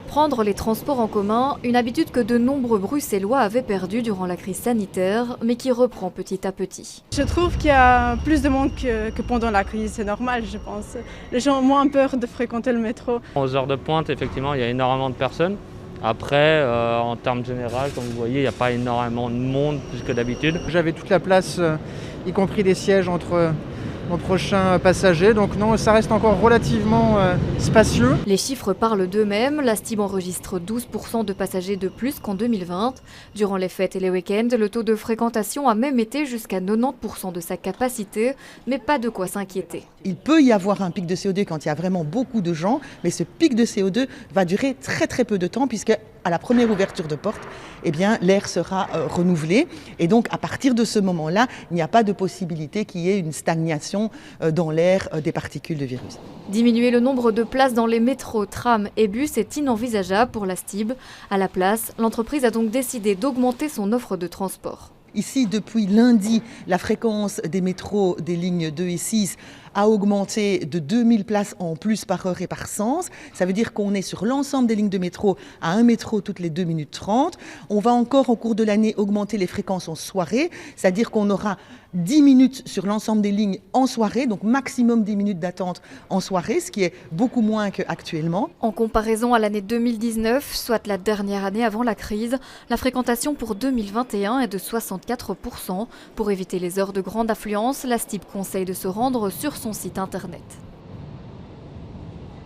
Prendre les transports en commun, une habitude que de nombreux Bruxellois avaient perdue durant la crise sanitaire, mais qui reprend petit à petit. Je trouve qu'il y a plus de monde que pendant la crise, c'est normal je pense. Les gens ont moins peur de fréquenter le métro. Aux heures de pointe, effectivement, il y a énormément de personnes. Après, en termes généraux, comme vous voyez, il n'y a pas énormément de monde plus que d'habitude. J'avais toute la place, y compris des sièges entre nos prochains passagers. Donc non, ça reste encore relativement spacieux. Les chiffres parlent d'eux-mêmes. La Stib enregistre 12% de passagers de plus qu'en 2020. Durant les fêtes et les week-ends, le taux de fréquentation a même été jusqu'à 90% de sa capacité, mais pas de quoi s'inquiéter. Il peut y avoir un pic de CO2 quand il y a vraiment beaucoup de gens, mais ce pic de CO2 va durer très peu de temps puisque à la première ouverture de porte, l'air sera renouvelé. Et donc, à partir de ce moment-là, il n'y a pas de possibilité qu'il y ait une stagnation dans l'air des particules de virus. Diminuer le nombre de places dans les métros, trams et bus est inenvisageable pour la Stib. À la place, l'entreprise a donc décidé d'augmenter son offre de transport. Ici, depuis lundi, la fréquence des métros des lignes 2 et 6 a augmenté de 2000 places en plus par heure et par sens. Ça veut dire qu'on est sur l'ensemble des lignes de métro à un métro toutes les 2 minutes 30. On va encore, au cours de l'année, augmenter les fréquences en soirée. C'est-à-dire qu'on aura 10 minutes sur l'ensemble des lignes en soirée, donc maximum 10 minutes d'attente en soirée, ce qui est beaucoup moins qu'actuellement. En comparaison à l'année 2019, soit la dernière année avant la crise, la fréquentation pour 2021 est de 64%. Pour éviter les heures de grande affluence, la Stib conseille de se rendre sur son site internet.